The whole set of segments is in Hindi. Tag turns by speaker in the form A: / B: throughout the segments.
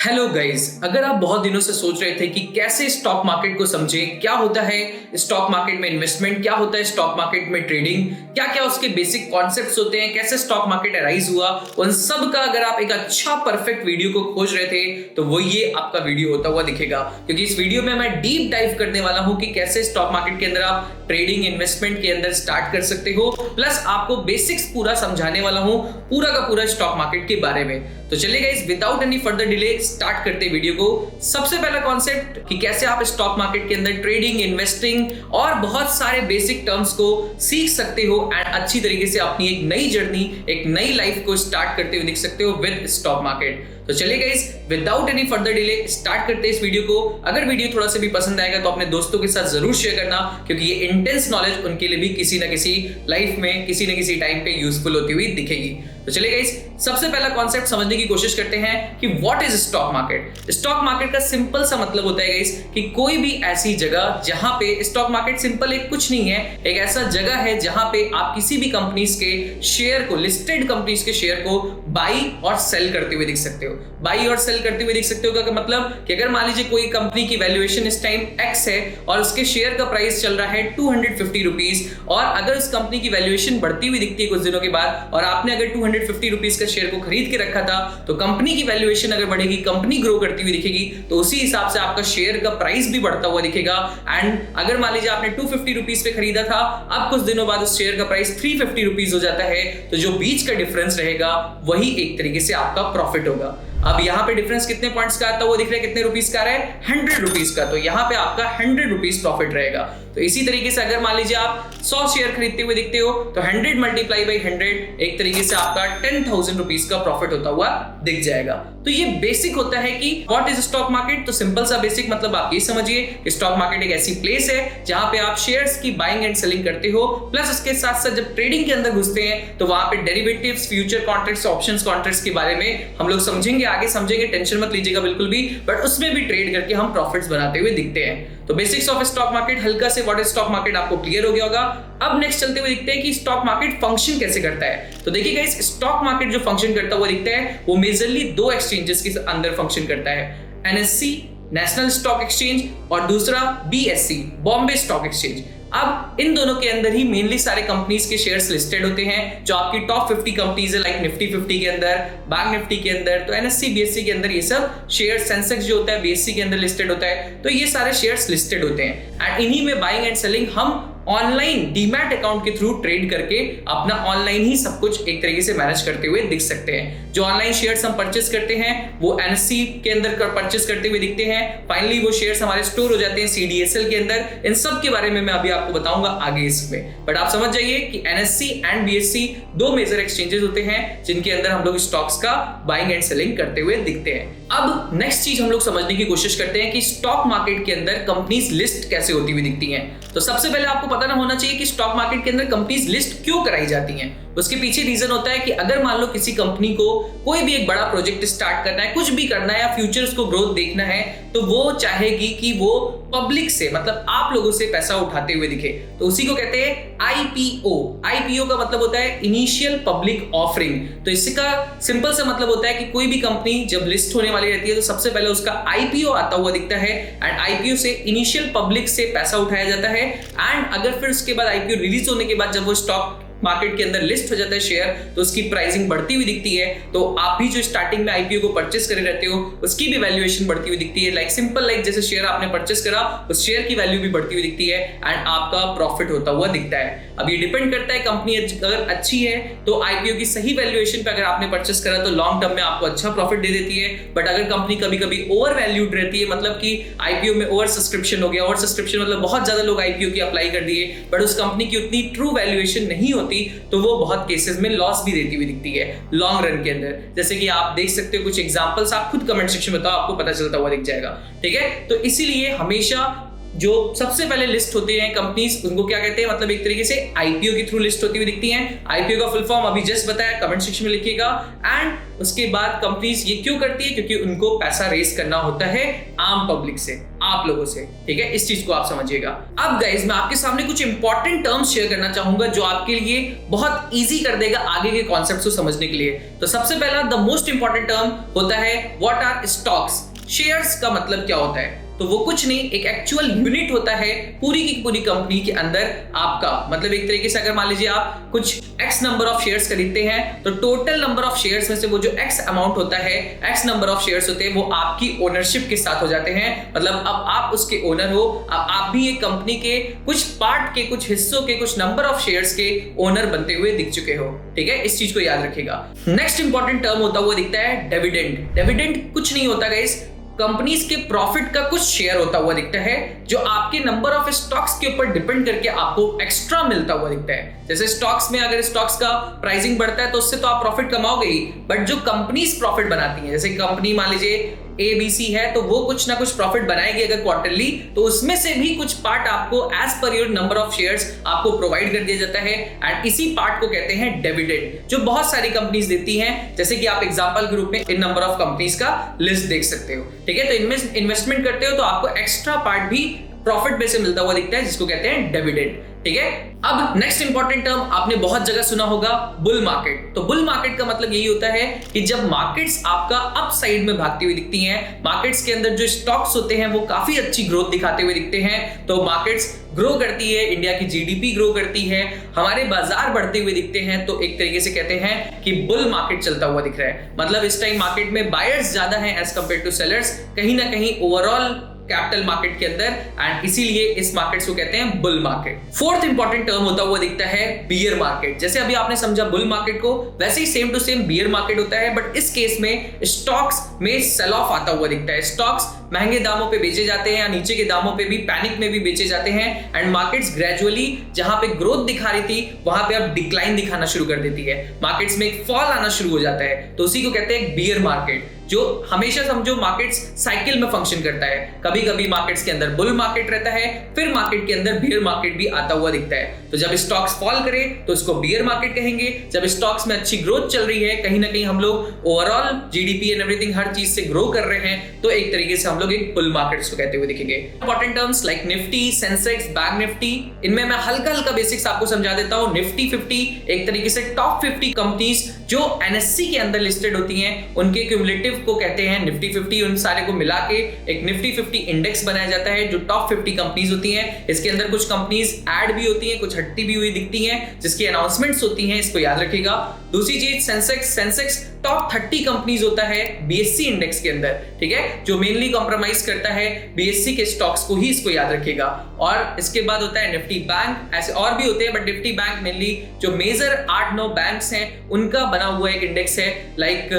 A: हेलो गाइस, अगर आप बहुत दिनों से सोच रहे थे कि कैसे स्टॉक मार्केट को समझें, क्या होता है स्टॉक मार्केट में इन्वेस्टमेंट, क्या होता है स्टॉक मार्केट में ट्रेडिंग, क्या क्या उसके बेसिक कॉन्सेप्ट्स होते हैं, कैसे स्टॉक मार्केट अराइज हुआ, उन सब का अगर आप एक अच्छा परफेक्ट वीडियो को खोज रहे थे तो वो ये आपका वीडियो होता हुआ दिखेगा। क्योंकि इस वीडियो में मैं डीप डाइव करने वाला हूं कि कैसे स्टॉक मार्केट के अंदर आप ट्रेडिंग इन्वेस्टमेंट के अंदर स्टार्ट कर सकते हो, प्लस आपको बेसिक्स पूरा समझाने वाला हूं पूरा का पूरा स्टॉक मार्केट के बारे में। तो चलिए guys, without any further delay start करते हैं वीडियो को। सबसे पहला कॉन्सेप्ट कि कैसे आप स्टॉक मार्केट के अंदर ट्रेडिंग, इन्वेस्टिंग और बहुत सारे बेसिक टर्म्स को सीख सकते हो एंड अच्छी तरीके से अपनी एक नई जर्नी, एक नई लाइफ को स्टार्ट करते हुए दिख सकते हो विद स्टॉक मार्केट। तो चलिए guys, without any further delay start करते हैं इस वीडियो को। अगर वीडियो थोड़ा सा भी पसंद आएगा तो अपने दोस्तों के साथ जरूर शेयर करना, क्योंकि ये इंटेंस नॉलेज उनके लिए भी किसी ना किसी लाइफ में किसी ना किसी टाइम पे यूजफुल होती हुई दिखेगी। तो चलिए गाइस, सबसे पहला कॉन्सेप्ट समझने की कोशिश करते हैं कि what is stock market. Stock market का सिंपल सा मतलब होता है गाइस कि कोई भी ऐसी जगह जहां पे स्टॉक मार्केट सिंपल एक कुछ नहीं है, एक ऐसा जगह है जहां पे आप किसी भी कंपनीज के शेयर को, लिस्टेड कंपनीज के शेयर को बाई और सेल करते हुए दिख सकते हो। बाई और सेल करते हुए दिख सकते हो का मतलब कि अगर मान लीजिए कोई कंपनी की वैल्यूएशन इस टाइम एक्स है और उसके शेयर का प्राइस चल रहा है 250 रुपीज, और अगर उस कंपनी की वैल्यूएशन बढ़ती हुई दिखती है कुछ दिनों के बाद और आपने अगर 250 रुपीज का शेयर को खरीद के रखा था, तो कंपनी की वैल्यूएशन अगर बढ़ेगी, कंपनी ग्रो करती हुई दिखेगी, तो उसी हिसाब से आपका शेयर का प्राइस भी बढ़ता हुआ दिखेगा। एंड अगर मान लीजिए आपने 250 रुपीज पे खरीदा था, अब कुछ दिनों बाद उस शेयर का प्राइस 350 रुपीज हो जाता है, तो जो बीच का डिफरेंस रहेगा वही एक तरीके से आपका प्रॉफिट होगा। अब यहाँ पे डिफरेंस कितने पॉइंट्स का आता है वो दिख रहा है, कितने रुपीस का आ रहा है, 100 रुपीस का। तो यहाँ पे आपका 100 रुपीस प्रॉफिट रहेगा। तो इसी तरीके से अगर मान लीजिए आप 100 शेयर खरीदते हुए दिखते हो तो 100 मल्टीप्लाई बाई 100 एक तरीके से आपका 10,000 रुपीस का प्रॉफिट होता हुआ दिख जाएगा। तो ये बेसिक होता है कि व्हाट इज स्टॉक मार्केट। तो सिंपल सा बेसिक मतलब आप ये समझिए कि स्टॉक मार्केट एक ऐसी प्लेस है जहां पे आप शेयर्स की बाइंग एंड सेलिंग करते हो, प्लस उसके साथ साथ जब ट्रेडिंग के अंदर घुसते हैं तो वहां पे derivatives, future contracts, options contracts के बारे में हम लोग समझेंगे, आगे समझेंगे, टेंशन मत लीजिएगा बिल्कुल भी, बट उसमें भी ट्रेड करके हम प्रॉफिट्स बनाते हुए दिखते हैं। तो बेसिक्स ऑफ स्टॉक मार्केट हल्का से व्हाट इज स्टॉक मार्केट आपको क्लियर हो गया होगा। अब नेक्स्ट चलते हुए दिखते हैं कि स्टॉक मार्केट फंक्शन कैसे करता है। तो देखिए गाइस, स्टॉक मार्केट जो फंक्शन करता हुआ दिखता है वो मेजरली दो एक्सचेंजेस के अंदर फंक्शन करता है, एनएससी नेशनल स्टॉक एक्सचेंज और दूसरा बीएससी बॉम्बे स्टॉक एक्सचेंज। अब इन दोनों के अंदर ही मेनली सारे कंपनीज के शेयर्स लिस्टेड होते हैं, जो आपकी टॉप 50 कंपनीज है, लाइक निफ्टी 50 के अंदर, बैंक निफ्टी के अंदर, तो एनएससी बीएससी के अंदर ये सब शेयर, सेंसेक्स जो होता है बीएससी के अंदर लिस्टेड होता है, तो ये सारे शेयर्स लिस्टेड होते हैं। एंड इन्हीं में बाइंग एंड सेलिंग हम ऑनलाइन डीमैट अकाउंट के थ्रू ट्रेड करके अपना ऑनलाइन ही सब कुछ एक तरीके से मैनेज करते हुए दिख सकते हैं। जो ऑनलाइन शेयर्स हम परचेस करते हैं वो एनएससी के अंदर परचेस करते हुए दिखते हैं। फाइनली वो शेयर्स हमारे स्टोर हो जाते हैं सीडीएसएल के अंदर। इन सब के बारे में मैं अभी आपको बताऊंगा आगे इसमें, बट आप समझ जाइए कि एनएससी एंड बीएससी दो मेजर एक्सचेंजेस होते हैं जिनके अंदर हम लोग स्टॉक्स का बाइंग एंड सेलिंग करते हुए दिखते हैं। अब नेक्स्ट चीज हम लोग समझने की कोशिश करते हैं कि स्टॉक मार्केट के अंदर कंपनीज लिस्ट कैसे होती हुई दिखती हैं। तो सबसे पहले आपको पता ना होना चाहिए कि स्टॉक मार्केट के अंदर कंपनीज लिस्ट क्यों कराई जाती हैं। उसके पीछे रीजन होता है कि अगर मान लो किसी कंपनी को कोई भी एक बड़ा प्रोजेक्ट स्टार्ट करना है, कुछ भी करना है या फ्यूचर्स को ग्रोथ देखना है, तो वो चाहेगी कि वो पब्लिक से, मतलब आप लोगों से पैसा उठाते हुए दिखे। तो उसी को कहते हैं आईपीओ। आईपीओ का मतलब होता है इनिशियल पब्लिक ऑफरिंग। तो इसका सिंपल सा मतलब होता है कि कोई भी कंपनी जब लिस्ट होने वाली रहती है तो सबसे पहले उसका आईपीओ आता हुआ दिखता है, एंड आईपीओ से इनिशियल पब्लिक से पैसा उठाया जाता है। एंड अगर फिर उसके बाद आईपीओ रिलीज होने के बाद जब वो स्टॉक मार्केट के अंदर लिस्ट हो जाता है शेयर, तो उसकी प्राइसिंग बढ़ती हुई दिखती है। तो आप भी जो स्टार्टिंग में आईपीओ को परचेस करे रहते हो उसकी भी वैल्यूएशन बढ़ती हुई दिखती है। लाइक सिंपल, लाइक जैसे शेयर आपने परचेस करा उस शेयर की वैल्यू भी बढ़ती हुई दिखती है एंड आपका प्रॉफिट होता हुआ दिखता है। अब ये डिपेंड करता है, कंपनी अगर अच्छी है तो आईपीओ की सही वैल्यूएशन पे अगर आपने परचेस करा तो लॉन्ग टर्म में आपको अच्छा प्रॉफिट दे देती है। बट अगर कंपनी कभी कभी ओवर वैल्यूड रहती है, मतलब कि आईपीओ में ओवर सब्सक्रिप्शन हो गया, ओवर सब्सक्रिप्शन मतलब बहुत ज्यादा लोग आईपीओ की अप्लाई कर दिए बट उस कंपनी की उतनी ट्रू वैल्यूएशन नहीं होती, तो वो बहुत केसेस में लॉस भी देती हुई दिखती है लॉन्ग रन के अंदर। जैसे कि आप देख सकते हो कुछ एग्जांपल्स, आप खुद कमेंट सेक्शन में बताओ, आपको पता चलता हुआ दिख जाएगा। ठीक है, तो इसीलिए हमेशा जो सबसे पहले लिस्ट होती है कंपनीज, उनको क्या कहते हैं, मतलब एक तरीके से आईपीओ के थ्रू लिस्ट होती हुई दिखती हैं। आईपीओ का फुल फॉर्म अभी जस्ट बताया, कमेंट सेक्शन में लिखिएगा। एंड उसके बाद कंपनीज ये क्यों करती है, क्योंकि उनको पैसा रेस करना होता है आम पब्लिक से, आप लोगों से, ठीक है, इस चीज को आप समझिएगा। अब गाइस मैं आपके सामने कुछ इंपॉर्टेंट टर्म्स शेयर करना चाहूंगा जो आपके लिए बहुत इजी कर देगा आगे के कॉन्सेप्ट्स को समझने के लिए। तो सबसे पहला द मोस्ट इंपॉर्टेंट टर्म होता है व्हाट आर स्टॉक्स। शेयर्स का मतलब क्या होता है, तो वो कुछ नहीं, एक एक्चुअल यूनिट होता है पूरी की पूरी कंपनी के अंदर आपका, मतलब एक तरीके से अगर मान लीजिए आप कुछ एक्स नंबर ऑफ शेयर्स खरीदते हैं तो टोटल नंबर ऑफ शेयर्स में से वो जो एक्स अमाउंट होता है, एक्स नंबर ऑफ शेयर्स होते हैं, वो आपकी ओनरशिप के साथ हो जाते हैं। मतलब अब आप उसके ओनर हो, अब आप भी एक कंपनी के कुछ पार्ट के, कुछ हिस्सों के, कुछ नंबर ऑफ शेयर्स के ओनर बनते हुए दिख चुके हो, ठीक है, इस चीज को याद रखिएगा। नेक्स्ट इंपॉर्टेंट टर्म होता हुआ दिखता है डिविडेंड। डिविडेंड कुछ नहीं होता गाइस, कंपनीज के प्रॉफिट का कुछ शेयर होता हुआ दिखता है जो आपके नंबर ऑफ स्टॉक्स के ऊपर डिपेंड करके आपको एक्स्ट्रा मिलता हुआ दिखता है। जैसे स्टॉक्स में अगर स्टॉक्स का प्राइसिंग बढ़ता है तो उससे तो आप प्रॉफिट कमाओगे ही, बट जो कंपनीज प्रॉफिट बनाती हैं, जैसे कंपनी मान लीजिए ABC है तो वो कुछ ना कुछ प्रॉफिट बनाएगी अगर क्वार्टरली, तो उसमें से भी कुछ पार्ट आपको as per your number of shares आपको प्रोवाइड कर दिया जाता है। एंड इसी पार्ट को कहते हैं डिविडेंड, जो बहुत सारी कंपनीज देती हैं, जैसे कि आप एग्जांपल के रूप में इन नंबर ऑफ कंपनीज का लिस्ट देख सकते हो, ठीक है। तो इनमें इन्वेस्टमेंट करते हो तो आपको एक्स्ट्रा पार्ट भी प्रॉफिट में से मिलता हुआ दिखता है, जिसको कहते हैं डिविडेंड, ठीक है। अब नेक्स्ट इंपॉर्टेंट टर्म आपने बहुत जगह सुना होगा, बुल मार्केट। तो बुल मार्केट का मतलब यही होता है कि जब मार्केट्स आपका अप साइड में भागती हुई दिखती हैं, मार्केट्स के अंदर जो स्टॉक्स होते हैं वो काफी अच्छी ग्रोथ दिखाते हुए दिखते हैं, तो मार्केट्स ग्रो करती है, इंडिया की जीडीपी ग्रो करती है, हमारे बाजार बढ़ते हुए दिखते हैं, तो एक तरीके से कहते हैं कि बुल मार्केट चलता हुआ दिख रहा है। मतलब इस टाइम मार्केट में बायर्स ज्यादा हैं एज कंपेयर टू सेलर्स, कहीं ना कहीं ओवरऑल कैपिटल मार्केट के अंदर, एंड इसीलिए इस मार्केट्स को कहते हैं bull market. Fourth important term होता हुआ दिखता है बियर मार्केट। जैसे अभी आपने समझा बुल मार्केट को, वैसे ही same to same bear market होता है, बट इस केस में स्टॉक्स में सेल ऑफ आता हुआ दिखता है। स्टॉक्स महंगे दामों पे बेचे जाते हैं या नीचे के दामों पे भी, पैनिक में भी बेचे जाते हैं, एंड मार्केट्स ग्रेजुअली जहां पे ग्रोथ दिखा रही थी वहां पे अब डिक्लाइन दिखाना शुरू कर देती है, मार्केट्स में एक फॉल आना शुरू हो जाता है, तो उसी को कहते हैं बियर मार्केट। जो हमेशा समझो मार्केट्स साइकिल में फंक्शन करता है, कभी कभी मार्केट्स के अंदर बुल मार्केट रहता है, फिर मार्केट के अंदर बियर मार्केट भी आता हुआ दिखता है। तो जब स्टॉक्स फॉल करे तो उसको बियर मार्केट कहेंगे, जब स्टॉक्स में अच्छी ग्रोथ चल रही है, कहीं ना कहीं हम लोग ओवरऑल जीडीपी एंड एवरीथिंग हर चीज से ग्रो कर रहे हैं, तो एक तरीके से हम लोग एक बुल मार्केट को कहते हुए दिखेंगे। Important terms like Nifty, Sensex, bank Nifty, इनमें मैं हल्का हल्का बेसिक्स आपको समझा देता हूं। निफ्टी 50 एक तरीके से टॉप 50 कंपनीज जो एनएससी के अंदर लिस्टेड होती हैं, उनके क्यूमुलेटिव को कहते हैं निफ्टी 50। उन सारे को मिला के एक निफ्टी 50 इंडेक्स बनाया जाता है जो टॉप 50 कंपनीज होती हैं। इसके अंदर कुछ कंपनीज ऐड भी होती हैं, कुछ हटती भी हुई दिखती हैं, जिसकी अनाउंसमेंट्स होती हैं, इसको याद रखिएगा। दूसरी चीज सेंसेक्स टॉप 30 कंपनीज होता है बीएससी इंडेक्स के अंदर, ठीक है, जो मेनली कॉम्प्रोमाइज करता है बीएससी के स्टॉक्स को ही, इसको याद रखिएगा। और इसके बाद होता है निफ्टी बैंक, ऐसे और भी होते हैं बट निफ्टी बैंक मेनली जो मेजर 8-9 बैंक्स हैं उनका बना हुआ एक इंडेक्स है, like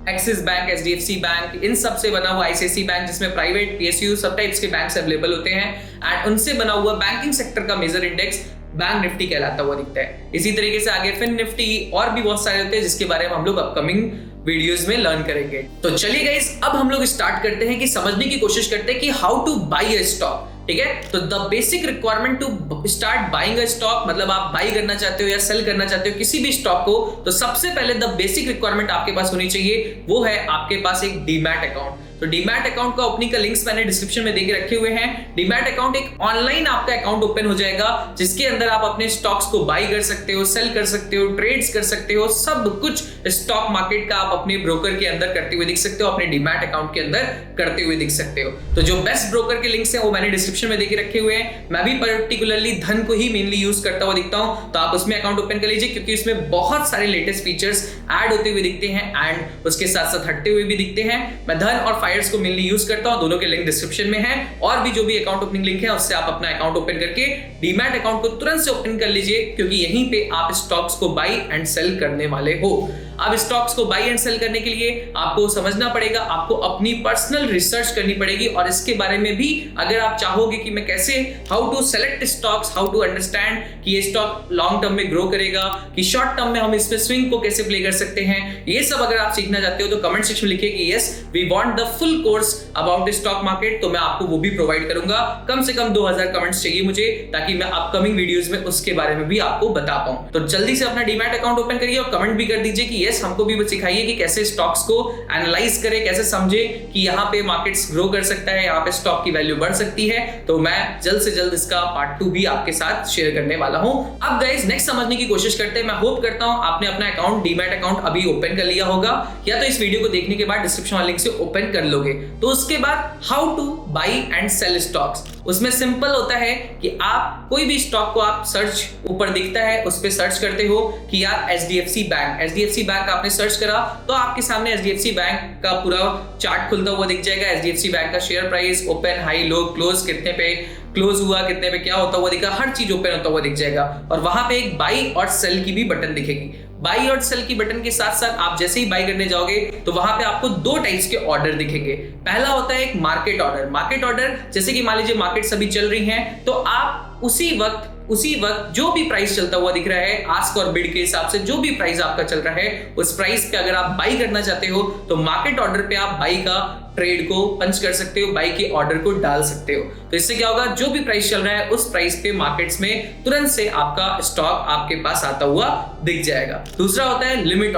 A: Axis bank, HDFC bank, इन सब से बना हुआ आईसीआईसीआई बैंक, जिसमें प्राइवेट, पीएसयू सब टाइप्स के बैंक्स अवेलेबल होते हैं, एंड उनसे बना हुआ बैंकिंग सेक्टर का मेजर इंडेक्स बैंक निफ्टी कहलाता हुआ दिखता है। इसी तरीके से आगे फिन निफ्टी और भी बहुत सारे होते हैं, जिसके बारे में हम लोग अपकमिंग वीडियोस में लर्न करेंगे। तो चलिए गाइस, अब हम लोग स्टार्ट करते हैं कि समझने की कोशिश करते हैं कि how to buy a stock, ठीक है। तो the basic requirement to start buying a stock, मतलब आप बाई करना चाहते हो या सेल करना चाहते हो किसी भी स्टॉक को, तो सबसे पहले द बेसिक रिक्वायरमेंट आपके पास होनी चाहिए, वो है आपके पास एक डीमैट अकाउंट। तो डीमैट अकाउंट का ओपनिंग का लिंक्स मैंने डिस्क्रिप्शन में देके रखे हुए हैं। डीमैट अकाउंट एक ऑनलाइन आपका अकाउंट ओपन हो जाएगा, जिसके अंदर आप अपने स्टॉक्स को बाई कर सकते हो, सेल कर सकते हो, ट्रेड्स कर सकते हो, सब कुछ स्टॉक मार्केट का आप अपने ब्रोकर के अंदर करते हुए दिख सकते हो, अपने डीमैट अकाउंट के अंदर करते हुए दिख सकते हो। तो जो बेस्ट ब्रोकर के लिंक्स हैं वो मैंने डिस्क्रिप्शन में देके रखे हुए हैं। मैं भी पर्टिकुलरली धन को ही मेनली यूज करता हुआ दिखता हूं, तो आप उसमें अकाउंट ओपन कर लीजिए, क्योंकि उसमें बहुत सारे लेटेस्ट फीचर्स ऐड होते हुए दिखते हैं एंड उसके साथ साथ हटते हुए भी दिखते हैं। मैं धन और फायर्स को मेनली यूज करता हूं, दोनों के लिंक डिस्क्रिप्शन में है, और भी जो भी अकाउंट ओपनिंग लिंक है उससे आप अपना अकाउंट ओपन करके डीमैट अकाउंट को तुरंत से ओपन कर लीजिए, क्योंकि यहीं पे आप स्टॉक्स को बाई एंड सेल करने वाले हो। अब स्टॉक्स को बाई एंड सेल करने के लिए आपको समझना पड़ेगा, आपको अपनी पर्सनल रिसर्च करनी पड़ेगी और इसके बारे में भी अगर आप चाहोगे कि मैं कैसे how to select stocks, how to understand कि ये स्टॉक लॉन्ग टर्म में ग्रो करेगा, कि शॉर्ट टर्म में हम इसमें स्विंग को कैसे प्ले कर सकते हैं, ये सब अगर आप सीखना चाहते हो तो कमेंट सेक्शन में लिखिए कि yes we want the full course about stock market, तो मैं आपको वो भी प्रोवाइड करूंगा। कम से कम 2000 कमेंट्स चाहिए मुझे ताकि मैं अपकमिंग वीडियोस में उसके बारे में भी आपको बता पाऊं। तो जल्दी से अपना डीमैट अकाउंट ओपन करिए और कमेंट भी कर दीजिए कि यस हमको भी सिखाइए कि कैसे स्टॉक्स को एनालाइज करें, कैसे समझे कि यहाँ पे मार्केट्स ग्रो कर सकता है, यहाँ पे स्टॉक की वैल्यू बढ़ सकती है। तो मैं जल्द से जल्द इसका पार्ट 2 भी आपके साथ शेयर करने वाला हूं। अब गाइस नेक्स्ट समझने की कोशिश करते हैं। मैं होप करता हूं आपने अपना अकाउंट, डीमैट अकाउंट अभी ओपन कर लिया होगा या तो इस वीडियो को देखने के बाद डिस्क्रिप्शन वाले लिंक से ओपन कर लोगे। तो उसके बाद how to buy and sell stocks, उसमें सिंपल होता है कि आप कोई भी स्टॉक को आप सर्च ऊपर दिखता है उस पे सर्च करते हो कि यार HDFC बैंक आपने सर्च करा तो आपके सामने HDFC बैंक का पूरा चार्ट खुलता हुआ दिख जाएगा। HDFC बैंक का शेयर प्राइस, ओपन, हाई, लो, क्लोज, कितने पे क्लोज हुआ, कितने पे क्या होता हुआ दिखा, हर चीज ओपन होता हुआ दिख जाएगा और वहां पे एक बाई और सेल की भी बटन दिखेगी। बाई और सेल की बटन के साथ साथ आप जैसे ही बाई करने जाओगे तो वहां पे आपको 2 टाइप्स के ऑर्डर दिखेंगे। पहला होता है एक मार्केट ऑर्डर, जैसे कि मान लीजिए मार्केट अभी चल रही हैं तो आप उसी वक्त जो भी प्राइस चलता हुआ दिख रहा है, आस्क और बिड के हिसाब से जो भी प्राइस आपका चल रहा है उस प्राइस पे अगर आप बाई करना चाहते हो तो मार्केट ऑर्डर पे आप बाई का ट्रेड को पंच कर सकते हो, बाई के ऑर्डर को डाल सकते हो। तो इससे क्या होगा, जो भी प्राइस चल रहा है उस प्राइस पे मार्केट्स में तुरंत से आपका स्टॉक आपके पास आता हुआ दिख जाएगा। दूसरा होता है लिमिट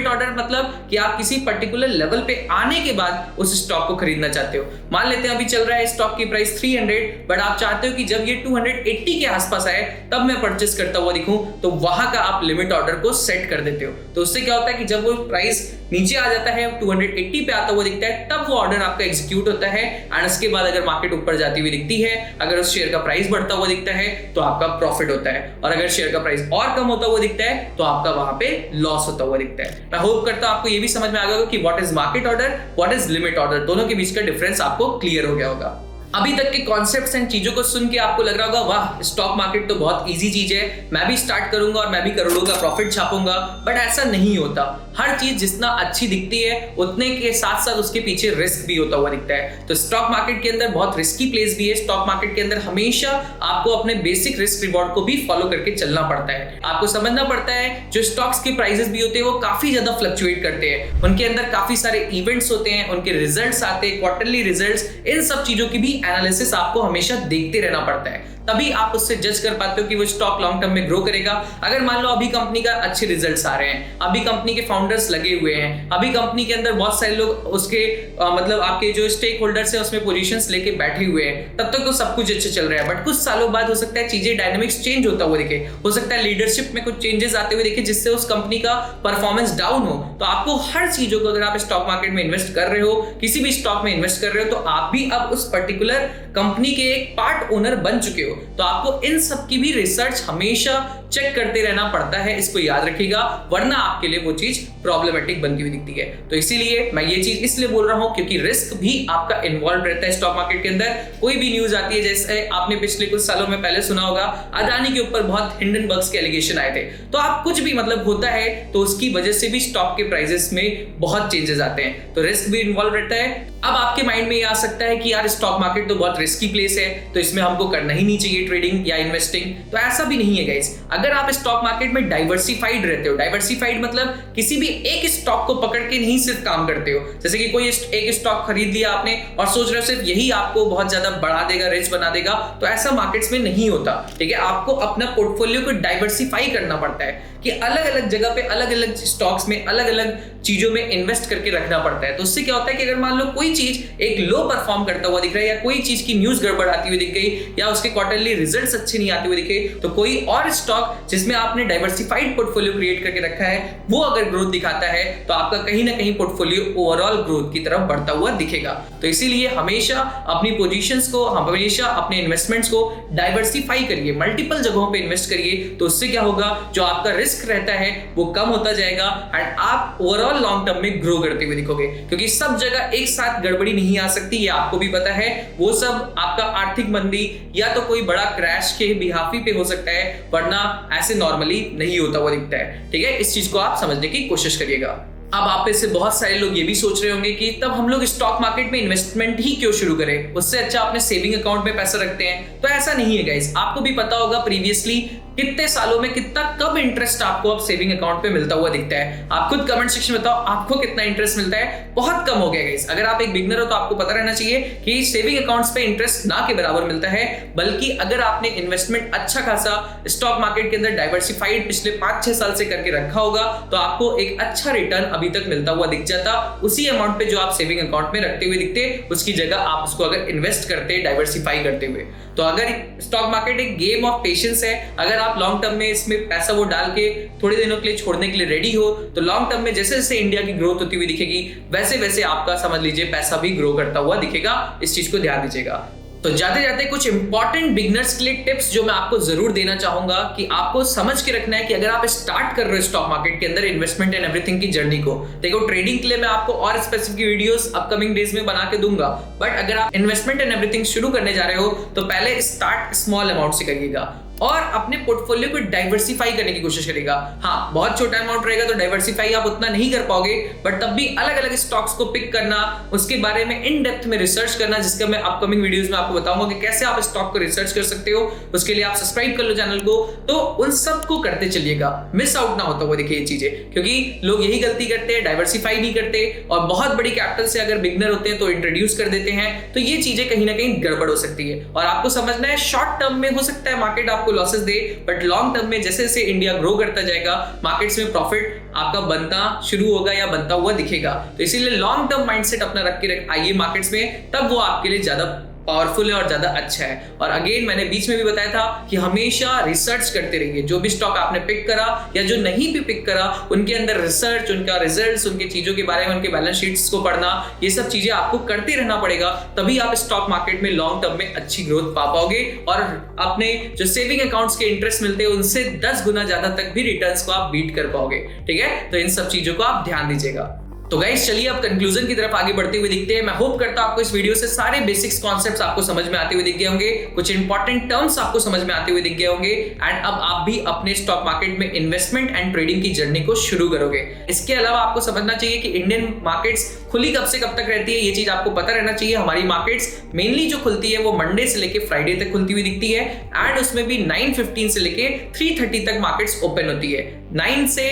A: ऑर्डर मतलब कि आप किसी पर्टिकुलर लेवल पे आने के बाद उस स्टॉक को खरीदना चाहते हो। मान लेते हैं अभी चल रहा है स्टॉक की प्राइस 300, बट आप चाहते हो कि जब ये 280 के आसपास आए तब मैं परचेस करता हुआ दिखूं, तो वहां का आप लिमिट ऑर्डर को सेट कर देते हो। तो उससे क्या होता है कि जब वो प्राइस नीचे आ जाता है 280 पे आता हुआ दिखता है तब वो ऑर्डर आपका एग्जीक्यूट होता है एंड उसके बाद अगर मार्केट ऊपर जाती हुई दिखती है, अगर उस शेयर का प्राइस बढ़ता हुआ दिखता है तो आपका प्रॉफिट होता है और अगर शेयर का प्राइस और कम होता हुआ दिखता है तो आपका वहां पे लॉस होता हुआ दिखता है। मैं होप करता हूं आपको ये भी समझ में आ गया होगा कि what is market order, what is limit order, दोनों के बीच का डिफरेंस आपको क्लियर हो गया होगा। अभी तक के कॉन्सेप्ट्स एंड चीजों को सुन के आपको लग रहा होगा वाह स्टॉक मार्केट तो बहुत इजी चीज है, मैं भी स्टार्ट करूंगा और मैं भी करोड़ों का प्रॉफिट छापूंगा, बट ऐसा नहीं होता। हर चीज जितना अच्छी दिखती है उतने के साथ साथ उसके पीछे रिस्क भी होता हुआ दिखता है। तो स्टॉक मार्केट के अंदर बहुत रिस्की प्लेस भी है। स्टॉक मार्केट के अंदर हमेशा आपको अपने बेसिक रिस्क रिवॉर्ड को भी फॉलो करके चलना पड़ता है। आपको समझना पड़ता है जो स्टॉक्स के प्राइसेस भी होते हैं वो काफी ज्यादा फ्लक्चुएट करते हैं, उनके अंदर काफी सारे इवेंट्स होते हैं, उनके रिजल्ट्स आते हैं, क्वार्टरली रिजल्ट्स, इन सब चीजों की भी एनालिसिस आपको हमेशा देखते रहना पड़ता है, तभी आप उससे जज कर पाते हो कि वो स्टॉक लॉन्ग टर्म में ग्रो करेगा। अगर मान लो अभी कंपनी का अच्छे रिजल्ट्स आ रहे हैं, अभी कंपनी के फाउंडर्स लगे हुए हैं, अभी कंपनी के अंदर बहुत सारे लोग उसके मतलब आपके जो स्टेक होल्डर्स हैं उसमें पोजीशंस लेके बैठे हुए हैं, तब तक तो सब कुछ अच्छे चल रहा है। बट कुछ सालों बाद हो सकता है चीजें डायनामिक्स चेंज होता हुआ दिखे, हो सकता है लीडरशिप में कुछ चेंजेस आते हुए दिखे जिससे उस कंपनी का परफॉर्मेंस डाउन हो। तो आपको हर चीजों को, अगर आप स्टॉक मार्केट में इन्वेस्ट कर रहे हो, किसी भी स्टॉक में इन्वेस्ट कर रहे हो, तो आप भी अब उस पर्टिकुलर कंपनी के एक पार्ट ओनर बन चुके हो, तो आपको इन सब की भी रिसर्च हमेशा चेक करते रहना पड़ता है, इसको याद रखिएगा, वरना आपके लिए वो चीज प्रॉब्लमेटिक बनती हुई दिखती है। तो इसीलिए मैं ये चीज इसलिए बोल रहा हूं क्योंकि रिस्क भी आपका इन्वॉल्व रहता है स्टॉक मार्केट के अंदर। कोई भी न्यूज आती है, जैसे आपने पिछले कुछ सालों में पहले सुना होगा अदानी के ऊपर बहुत हिंडनबर्ग्स के एलिगेशन आए थे, तो आप कुछ भी मतलब होता है तो उसकी वजह से भी स्टॉक के प्राइसेस में बहुत चेंजेस आते हैं, तो रिस्क भी इन्वॉल्व रहता है। अब आपके माइंड में ये आ सकता है कि यार स्टॉक मार्केट तो बहुत रिस्की प्लेस है तो इसमें हमको करना ही नहीं चाहिए ट्रेडिंग या इन्वेस्टिंग, तो ऐसा भी नहीं है गाइस। अगर आप स्टॉक मार्केट में डाइवर्सिफाइड रहते हो, डाइवर्सिफाइड मतलब किसी भी एक स्टॉक को पकड़ के नहीं सिर्फ काम करते हो, जैसे कि कोई एक स्टॉक खरीद लिया आपने और सोच रहे हो सिर्फ यही आपको बहुत ज्यादा बढ़ा देगा, रिच बना देगा, तो ऐसा मार्केट्स में नहीं होता। ठीक है, आपको अपना पोर्टफोलियो को डाइवर्सिफाई करना पड़ता है कि अलग अलग जगह पे अलग अलग स्टॉक्स में अलग अलग चीजों में इन्वेस्ट करके रखना पड़ता है। तो उससे क्या होता है कि अगर मान लो कोई चीज एक लो परफॉर्म करता हुआ दिख रहा है या कोई चीज की न्यूज गड़बड़ आती हुई दिख गई या उसके क्वार्टरली रिजल्ट्स अच्छे नहीं आते हुए दिखे, तो कोई और स्टॉक जिसमें आपने डाइवर्सिफाइड पोर्टफोलियो क्रिएट करके रखा है वो अगर ग्रोथ दिखाता है तो आपका कहीं ना कहीं पोर्टफोलियो ओवरऑल ग्रोथ की तरफ बढ़ता हुआ दिखेगा। तो इसीलिए हमेशा अपनी पोजीशंस को, हमेशा अपने इन्वेस्टमेंट्स को डाइवर्सिफाई करिए, मल्टीपल जगहों पे इन्वेस्ट करिए, तो उससे क्या होगा, जो आपका रिस्क रहता है वो कम होता जाएगा एंड आप ओवरऑल लॉन्ग टर्म में ग्रो करते हुए दिखोगे, क्योंकि सब जगह एक साथ साथ गड़बड़ी नहीं आ सकती, ये आपको भी पता है। वो सब आपका आर्थिक मंदी या तो कोई बड़ा क्रैश के बिहाफी पे हो सकता है, वरना ऐसे नॉर्मली नहीं होता हुआ दिखता है। ठीक है, इस चीज को आप समझने की कोशिश करिएगा। अब आप में से बहुत सारे लोग ये भी सोच रहे होंगे कि तब हम लोग स्टॉक मार्केट में इन्वेस्टमेंट ही क्यों शुरू करें, उससे अच्छा अपने सेविंग अकाउंट में पैसा रखते हैं। तो ऐसा नहीं है गाइस, आपको भी पता होगा प्रीवियसली कितने सालों में कितना कब इंटरेस्ट आपको अब सेविंग अकाउंट पे मिलता हुआ दिखता है। आप खुद कमेंट सेक्शन में बताओ आपको कितना इंटरेस्ट मिलता है। बहुत कम हो गया गाइस। अगर आप एक बिगनर हो तो आपको पता रहना चाहिए कि सेविंग अकाउंट्स पे इंटरेस्ट ना के बराबर मिलता है, बल्कि अगर आपने इन्वेस्टमेंट अच्छा खासा स्टॉक मार्केट के अंदर डाइवर्सिफाइड पिछले 5-6 साल से करके रखा होगा तो आपको एक अच्छा रिटर्न अभी तक मिलता हुआ दिख जाता। उसी अमाउंट पे जो आप सेविंग अकाउंट में रखते हुए दिखते, उसकी जगह आप उसको अगर इन्वेस्ट करते, डाइवर्सिफाई करते हुए। तो अगर स्टॉक मार्केट एक गेम ऑफ पेशेंस है, अगर आप लॉन्ग टर्म में इसमें पैसा वो डाल के थोड़े दिनों के लिए छोड़ने के लिए रेडी हो, तो लॉन्ग टर्म में जैसे जैसे इंडिया की ग्रोथ होती हुई दिखेगी, वैसे वैसे आपका समझ लीजिए पैसा भी ग्रो करता हुआ दिखेगा। इस चीज को ध्यान दीजिएगा। तो जाते जाते कुछ इंपॉर्टेंट बिगनर्स के लिए टिप्स जो मैं आपको जरूर देना चाहूंगा कि आपको समझ के रखना है कि अगर आप स्टार्ट कर रहे हो स्टॉक मार्केट के अंदर इन्वेस्टमेंट एंड एवरीथिंग की जर्नी को, देखो ट्रेडिंग के लिए मैं आपको और स्पेसिफिक वीडियोस अपकमिंग डेज में बना के दूंगा, बट अगर आप इन्वेस्टमेंट एंड एवरीथिंग शुरू करने जा रहे हो तो पहले स्टार्ट स्मॉल अमाउंट से करिएगा और अपने पोर्टफोलियो को डाइवर्सिफाई करने की कोशिश करेगा। हाँ, बहुत छोटा अमाउंट रहेगा तो डाइवर्सिफाई आप उतना नहीं कर पाओगे, बट तब भी अलग अलग स्टॉक्स को पिक करना, उसके बारे में इन डेप्थ में रिसर्च करना, जिसका मैं अपकमिंग वीडियोस में आपको बताऊंगा कि कैसे आप स्टॉक को रिसर्च कर सकते हो। उसके लिए आप सब्सक्राइब कर लो चैनल को। तो उन सब को करते चलिएगा, मिस आउट ना होता हुआ देखिए ये चीजें, क्योंकि लोग यही गलती करते हैं, डाइवर्सिफाई नहीं करते और बहुत बड़ी कैपिटल से अगर बिगनर होते हैं तो इंट्रोड्यूस कर देते हैं। तो ये चीजें कहीं ना कहीं गड़बड़ हो सकती है और आपको समझना है शॉर्ट टर्म में हो सकता है मार्केट आपको losses they, but long term में जैसे जैसे इंडिया ग्रो करता जाएगा, मार्केट्स में प्रॉफिट आपका बनना शुरू होगा या बनता हुआ दिखेगा। तो इसीलिए लॉन्ग टर्म माइंडसेट अपना रख के आइए मार्केट्स में, तब वो आपके लिए ज्यादा पावरफुल है और ज्यादा अच्छा है। और अगेन मैंने बीच में भी बताया था कि हमेशा रिसर्च करते रहिए। जो भी स्टॉक आपने पिक करा या जो नहीं भी पिक करा, उनके अंदर रिसर्च, उनका रिजल्ट्स, उनकी चीजों के बारे में, उनके बैलेंस शीट्स को पढ़ना, ये सब चीजें आपको करते रहना पड़ेगा। तभी आप स्टॉक मार्केट में लॉन्ग टर्म में अच्छी ग्रोथ पा पाओगे और अपने जो सेविंग अकाउंट्स के इंटरेस्ट मिलते हैं उनसे 10 गुना ज्यादा तक भी रिटर्न्स को आप बीट कर पाओगे। ठीक है, तो इन सब चीजों को आप ध्यान दीजिएगा। तो गाइस चलिए अब कंक्लूजन की तरफ आगे बढ़ते हुए दिखते हैं। मैं होप करता हूं आपको इस वीडियो से सारे बेसिक्स कॉन्सेप्ट्स आपको समझ में आते हुए दिख गए होंगे, कुछ इंपॉर्टेंट टर्म्स आपको समझ में आते हुए दिख गए होंगे एंड अब आप भी अपने स्टॉक मार्केट में इन्वेस्टमेंट एंड ट्रेडिंग की जर्नी को शुरू करोगे। इसके अलावा आपको समझना चाहिए कि इंडियन मार्केट्स खुली कब से कब तक रहती है, ये चीज आपको पता रहना चाहिए। हमारी मार्केट्स मेनली जो खुलती है वो मंडे से लेके फ्राइडे तक खुलती हुई दिखती है एंड उसमें भी 9:15 से लेके 3:30 तक मार्केट्स ओपन होती है। 9 से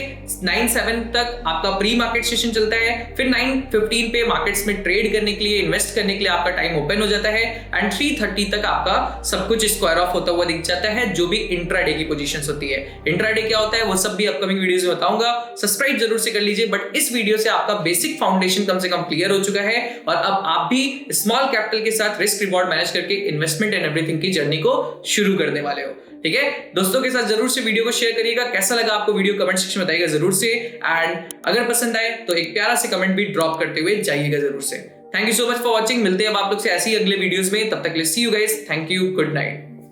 A: 9:07 तक आपका प्री मार्केट सेशन चलता है, फिर 9:15 पे मार्केट्स में ट्रेड करने के लिए, इन्वेस्ट करने के लिए आपका टाइम ओपन हो जाता है एंड 3:30 तक आपका सब कुछ स्क्वायर ऑफ होता हुआ दिख जाता है, जो भी इंट्राडे की पोजीशंस होती है। इंट्राडे क्या होता है वो सब भी अपकमिंग वीडियोस में बताऊंगा, सब्सक्राइब जरूर से कर लीजिए। बट इस वीडियो से आपका बेसिक फाउंडेशन कम से कम क्लियर हो चुका है और अब आप भी स्मॉल कैपिटल के साथ रिस्क रिवॉर्ड मैनेज करके इन्वेस्टमेंट एंड एवरीथिंग की जर्नी को शुरू करने वाले हो। ठीक है, दोस्तों के साथ जरूर से वीडियो को शेयर करिएगा। कैसा लगा आपको वीडियो कमेंट सेक्शन में बताइएगा जरूर से एंड अगर पसंद आए तो एक प्यारा सा कमेंट भी ड्रॉप करते हुए जाइएगा जरूर से। Thank you so much for watching. मिलते हैं अब आप लोग से ऐसी अगले वीडियोस में, तब तक के लिए see you guys, thank you, good night.